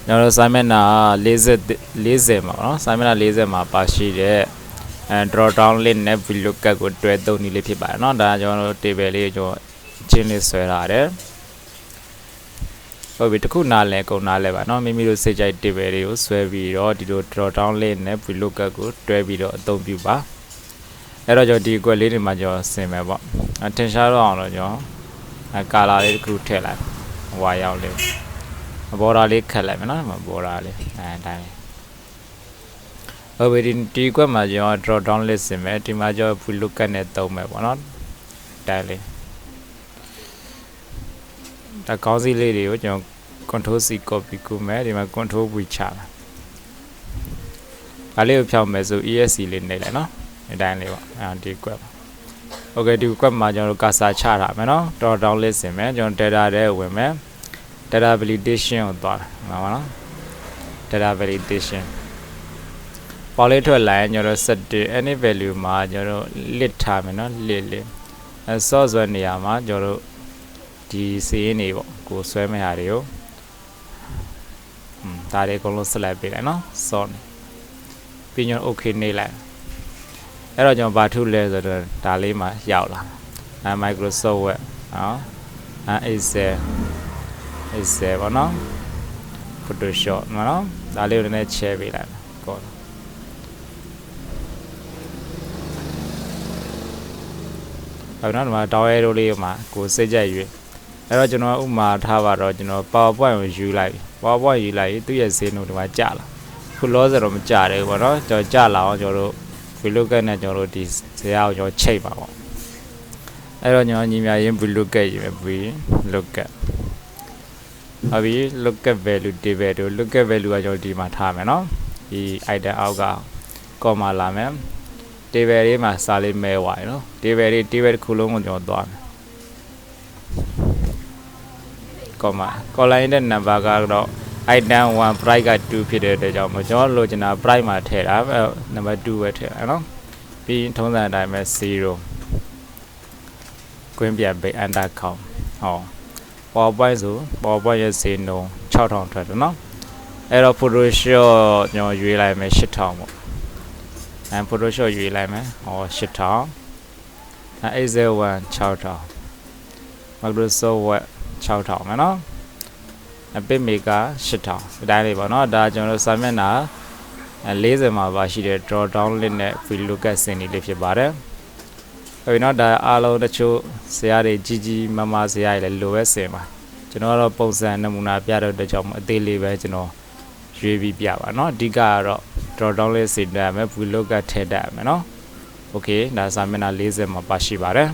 Now Simon laser ma Simon laser ma pa shi de draw down list ne Vlookup ကိုတွဲသုံးနည်းလေးဖြစ်ပါတယ်เนาะဒါကျွန်တော်တို့ table လေးကျွန်တော်ချင်းလေးဆွဲထားတယ်ဟုတ်ပြီတခုနားလဲကုန်နားလဲပါเนาะမိမိတို့စိတ်ကြိုက် table လေးကိုဆွဲပြီးတော့ဒီလို draw down list နဲ့ Vlookup ကိုတွဲပြီးတော့အသုံးပြုပါအဲ့တော့ကျွန်တော်ဒီ equal လေးတွေမှာကျွန်တော်ဆင်မယ်ပေါ့ထင်ရှားတော့အောင်လို့ကျွန်တော် color လေးတစ်ခုထည့်လိုက်ဝါရောက်လေးborder လေးခတ်လိုက်မယ်နော် border လေးအတိုင်းဟုတ်ပြီဒီကွက်မှာကျွန်တော် drop down list ဆင်မယ်ဒီမှာကျွန်တော် Vlookup နဲ့သုံးမယ်ပေါ့နော်တိုင်းလေးဒါကောင်းစီလေးတွေကိုကျွန်တော် control C copy ကူမယ်ဒီမှာ control V ချမယ်ဒါလေးကိုဖြောင်းမယ်ဆို ESC လေးနေလိုက်နော်အတိုင်းလေးပေါ့ဒီကွက်ပါ okay ဒီကွက်မှာကျွန်တော် cursor ချထားမယ်နော် drop down list ဆင်မယ်ကျွန်တော် data ထဲဝင်မယ် data validation ကိုသွားမှာပါနော် data validation ပေါ်လေးထွက်လာရင်ကျွန်တော် set any value မှာကျွန်တော် list ထားမယ်နော် list source ဆိုတဲ့နေရာမှာကျွန်တော်ဒီစီးရင်းတွေပေါ့ကိုဆွဲမဲ့ဟာတွေကိုဒါတွေအကုန်လုံး select ပေးလိုက်နော် source ပြီးကျွန်တော် okay နေလိုက်အဲ့တော့ကျွန်တော်ဘာထုလဲဆိုတော့ဒါလေးမှာရောက်လာMicrosoft Word နော်Excel ပေါ့နော် Photoshop နော်ဒါလေးကိုလည်း share ပေးလိုက်ကောအဲ့တော့ဒီမှာ down arrow လေးမှာကိုစိတ်ကြိုက်ရွေးအဲ့တော့ကျွန်တော်ဥမာထားပါတော့ကျွန်တော် PowerPoint ကိုယူလိုက် PowerPoint ယူလိုက်သူ့ရဲ့ဈေးနှုန်းဒီမှာကျလာခုလောဆယ်တော့မကျတယ်ပေါ့နော်ကျွန်တော်ကျလာအောင်ကျွန်တော်တို့ Vlookup နဲ့ကျွန်တော်တို့ဒီဇာတ်ကိုကျွန်တော်ချိန်ပါပေါ့အဲ့တော့ကျွန်တော်ညီမရင်း Vlookup ရေးမယ် Vlookup ဟုတ်ပြီ lookup value table တို့ lookup value ကကျွန်တော်ဒီမှာထားမယ်နော်ဒီ item အောက်က comma လာမယ် table လေးမှာစာလေးမဲသွားပြီနော် table တစ်ခုလုံးကိုကျွန်တော်သွားမယ် comma column တဲ့ number ကတော့ item 1 price က2ဖြစ်တဲ့အတွက်ကြောင့်ကျွန်တော်လိုချင်တာ price မှာထည့်တာ number 2ပဲထည့်ရနော်ပြီးထုံးစံအတိုင်းပဲ0ကွင်းပြန်ပေး enter count ဟောPowerPoint ဆို PowerPoint ရဲ့ဈေးနှုန်း6000ထွက်တယ်နော်အဲ့တော့ Photoshop ကျွန်တော်ရွေးလိုက်မယ်8000ပေါ့Photoshop ရွေးလိုက်မယ်ဟော8000Excel 6000 Microsoft Word 6000မယ်နော်Big Maker 8000ဒီတိုင်းလေးပေါ့နော်ဒါကျွန်တော်စာမျက်နှာ40မှာပါရှိတဲ့ drop down list နဲ့ Vlookup ဆင်နေလေးဖြစ်ပါတယ်ဟုတ်ပြီနော်ဒါအားလုံးတချို့ဇာတ်တွေကြီးမားမားဇာတ်တွေလည်းလိုပဲဆင်ပါကျွန်တော်ကတော့ပုံစံနမူနာပြတော့တဲ့ကြောင့်အသေးလေးပဲကျွန်တော်ရွေးပြီးပြပါเนาะအဓိကကတော့ drop down list ဆင်တတ်မယ် Vlookup ထည့်တတ်မယ်เนาะ okay ဒါစာမျက်နှာ40မှာပါရှိပါတယ်